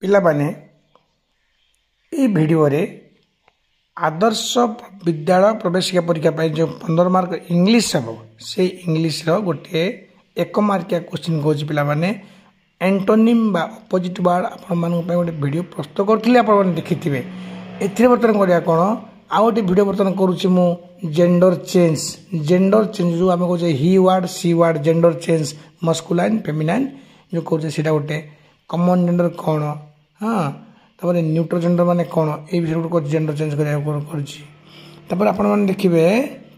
पिला माने ये वीडियो रे आदर्श विद्यालय प्रवेशिका परीक्षा जो 15 मार्क इंग्लिश हम से इंग्लिश गोटे 1 मार्किया क्वेश्चन कौन पिला माने एंटोनिम बा अपोजिट वर्ड आपण गोटे वीडियो प्रस्तुत करथिले आपण देखिथिबे एथिरे बर्तन करिया कोन आ गोटे वीडियो बर्तन करूची मु जेंडर चेंज जो आम कहे ही वर्ड सी word gender change masculine feminine जो कहे सीटा गोटे कॉमन जेंडर कौन हाँ तापर न्यूट्रल जेंडर माने कौन ये विषय गोटे जेंडर चेंज कर आपण देखिए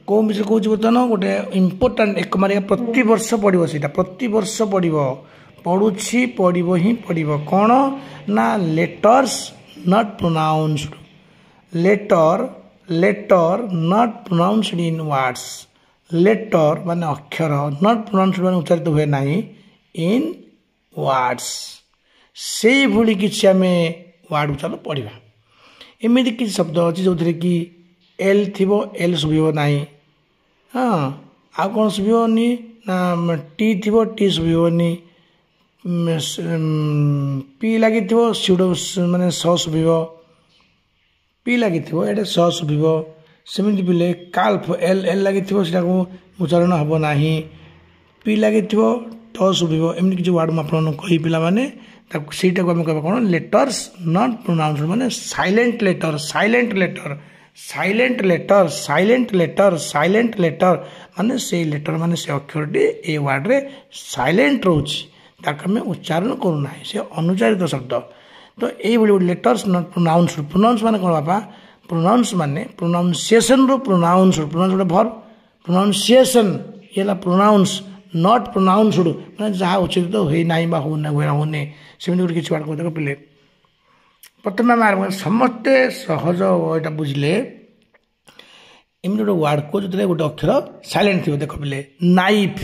कौ विषय कौन बर्तमान गोटे इम्पोर्टाट 1 मार्क प्रति वर्ष पड़ो सीटा प्रति वर्ष पढ़ुची पढ़ो ही पढ़ो कौन ना letters not pronounced letter not pronounced in words letter माने अक्षर नॉट प्रोनाउंस्ड माने उच्चारित हुए नहीं इन वर्ड्स से भूली किसी आम वर्ड चलो पढ़ा एमती किसी शब्द अच्छी जो थे कि एल थी एल शुभ ना हाँ आ कौन शुभनी ना टी थी टी शुभनी पी लगी सीड माने स शुभ पी लगी ये स शुभ सेमती पिले काल्फ एल एल लगी उच्चारण हम ना पी लगी ट शुभ एमती किसी वर्ड मुझे कही पिला माने सीटा को आम कह कौन लेटर्स नॉट प्रोनाउंस्ड माने साइलेंट लेटर माने से लेटर माने से अक्षरटी ए वर्ड रे साइलेंट रोची ताकि आम उच्चारण करूना से अनुच्चारित शब्द तो ये लेटर्स नॉट प्रोनाउंस्ड माने कौन बापा प्रोनाउंस माने प्रोनाउंसिएशन रो प्रोनाउंस्ड गोटे भर्ब प्रोनाउंसिएशन ये प्रोनाउंस नॉट प्रोनाउंस्ड माने जहाँ उच्चारित हुए ना होने सेमती गोटे किसी वर्ड देख पिले प्रथम आम समस्ते सहज यहाँ बुझे एमती गोटे वर्ड को जो गोटे अक्षर साइलेंट थी देख पिले नाइफ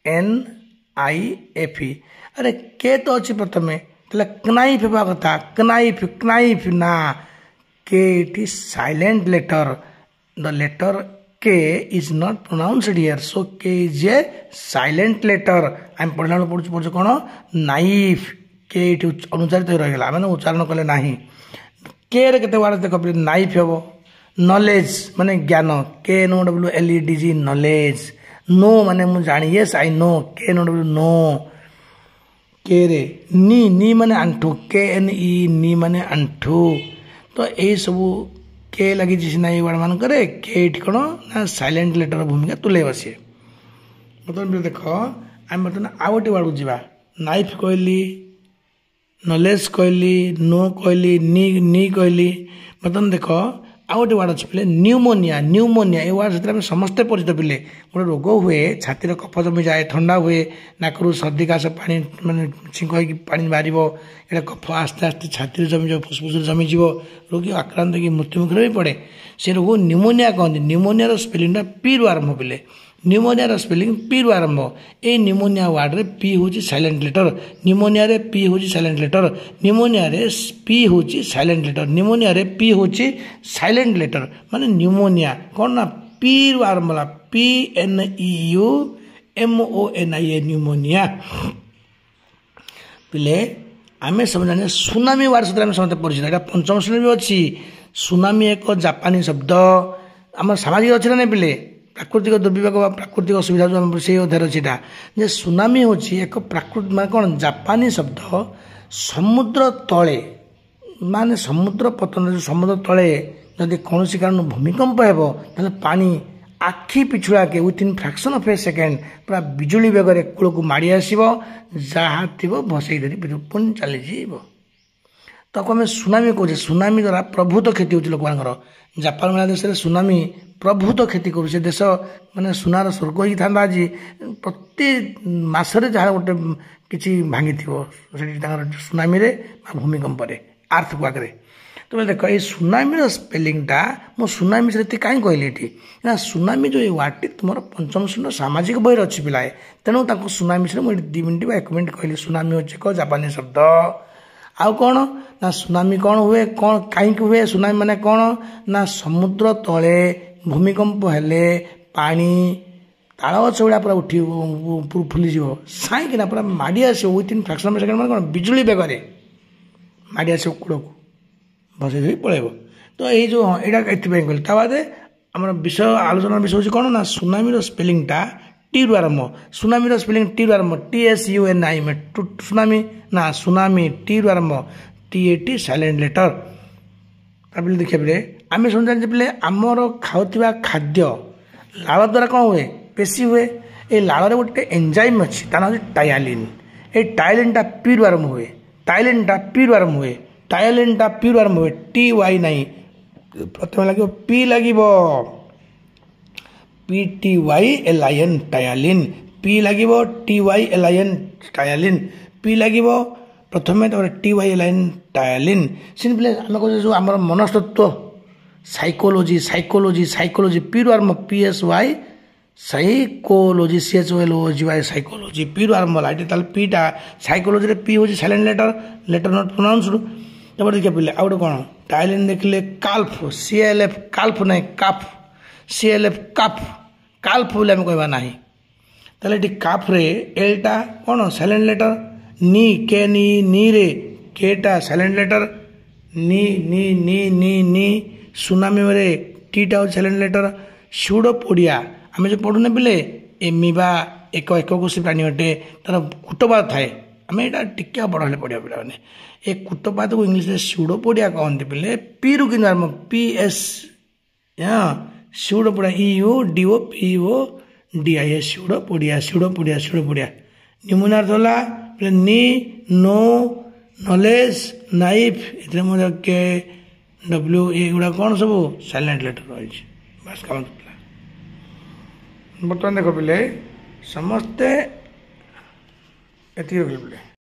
KNIF अरे के तो अच्छी प्रथम क्नाइफ होगा कथा क्नाइफ ना के it is silent letter the letter K is not pronounced here so K is a silent letter आम पढ़ला पढ़ु कौन नाइफ के अनुच्चारित हो रहा मैंने उच्चारण कले ना के रे केते वर्ड देख नाइफ हम नॉलेज माने ज्ञान KNOWLEDG नॉलेज नो माने मु जानी yes I know KNOW know के रे नी माने अंठू KNE नी माने अंठू तो यही सब के लगी सीना ये वर्ड मान करे के कौन ना साइलेंट लेटर भूमिका तुले बसे बर्तमान देख आम बर्तमान आउ गोटे वर्ड जावा नाइफ कहली नॉलेज कहली नो कहली नी कहली बर्तमान देख आउ गोटे वर्ड अच्छे पिले न्यूमोनिया ये वर्ड से समस्ते परिचित पिले गोटे रोग हुए छाती कफ जमी जाए ठंडा हुए नाकरू सर्दी काश पानी माने छिंक होगी पानी बाहर ये कफ आस्ते आस्ते छाती जमी जाए फुसफुस जमीज रोगी आक्रांत की मृत्युमुखी भी पड़े से रोग न्यूमोनिया कहते न्यूमोनिया स्पेलिंग पी रु आरंभ पिले न्यूमोनिया स्पेलिंग पी रु आरंभ ए न्यूमोनिया वर्ड रे पी हूँ साइलेंट लेटर न्यूमोनिया रे पी हूँ साइलेंट लेटर न्यूमोनिया रे पी हूँ साइलेंट लेटर न्यूमोनिया रे पी हूँ साइलेंट लेटर माने न्यूमोनिया कौन ना पी रु आरंभ PNEUMONIA न्यूमोनिया पिले आम सब जाने सुनामी वर्ड सहित समस्त परिचित यहाँ पंचम श्रेणी भी अच्छी सुनामी एक जापानी शब्द आम सामाजिक अच्छे ना पिले प्राकृतिक दुर्विपाक प्राकृतिक असुविधा जो से अध्याय अच्छी जे सुनामी हूँ एक प्राकृतिक मान कौन जापानी शब्द समुद्र तले माने समुद्र पतन समुद्र तले जदि कौन कारण भूमिकंप हो पानी आखि पिछुड़ा के within fraction of A second पूरा बिजुली बेगर कूल को माड़ी आसो जहाँ थी भसई धरी पुणी चली तो आम सुनामी कहे सुनामी द्वारा प्रभुत क्षति होती लोक जापान वाला देश में सुनामी प्रभुत क्षति कर देश माने सुनार स्वर्ग ही था आज प्रति मसरे जहाँ गोटे किसी भांगी सुनामी भूमिकंप आर्थ क्वाक तो देख ये सुनामी स्पेलिंगटा मो सुनामी से कहीं कहली ये ना सुनामी जो ये वार्डटी तुम पंचम श्रेणी सामाजिक बही अच्छी पिलाए तेणु सुनामी से मुझे 2 मिनट 1 मिनट कहली सुनामी हूँ एक जापानी शब्द आउ कौन ना सुनामी कौन हुए कौन कहीं हुए सुनामी माने कौन ना समुद्र तले भूमिकंप हेले पानी ताल गछ भाया पूरा उठी फुलीज साइकिना पूरा माड़ी आस विथिन फ्राक्शन अफ सेकेंड कौन बिजुली बेगर माड़ी आस कूड़ को भसई पलैब तो ये जो हाँ यहाँ ये कहली ता बादे आम विषय आलोचना विषय हूँ कौन ना सुनामी स्पेलिंगटा टी रु आरंभ सुनामी स्पेलिंग टी रु आरंभ TSUNAMI सुनामी ना सुनामी टी रु आरंभ TAT साइलेंट लेटर ताप देखिए पे आम शुणी जाने पे आमर खाऊा खाद्य लाड़ द्वारा कौन हुए पेशी हुए ये लाड़ गोटे एंजाइम अच्छी ता ना टायालिन ये टायालिनटा पी रु आरंभ हुए टायालिनटा पी रु आरंभ हुए टायालिनटा पी रु आरंभ हुए TY नहीं प्रथम लगे पी लगे PTYLIN टायालिन पी लगे TYLIN टायालिन पी लगे प्रथम TYLIN टायालिन सिंपली आम कह जो आम मनस्तत्व साइकोलोजी साइकोलोजी साइकोलोजी पी रु आरंभ PSY psychology CHOLOGY psychology P रु आरंभ है पीटा साइकोलोजी पी हूँ silent letter letter not pronounced तब देखिए पे आ गए कौन टाइलिन देखिले काल्फ CLF काल्फ नहीं काफ CLF काफ काल्फ बोले आम कहवा ना ताले काफ्रे एलटा कौन साइलेंट लेटर नी के नी रे केटा साइलेंट लेटर नी नी नी नी नी सुनामी रे टीटा हूँ साइलेंट लेटर सुडोपोडिया आम जो पढ़ुने पे एमिबा एक कोशी प्राणी अटे तार कूटपात थाए आम यहाँ टिके बड़ हेल्ले पढ़ा पे ए कूटपात को इंग्लीश सुडोपोडिया कहते पे पी रु कि PS pseudopodia EUDOPODIA pseudopodia pseudopodia pseudopodia निमुनार होला नी नो नॉलेज नाइफ इतने के W एगुड़ा कौन सब साइलेंट लेटर रही बस काम बर्तमान देख पे समस्ते ये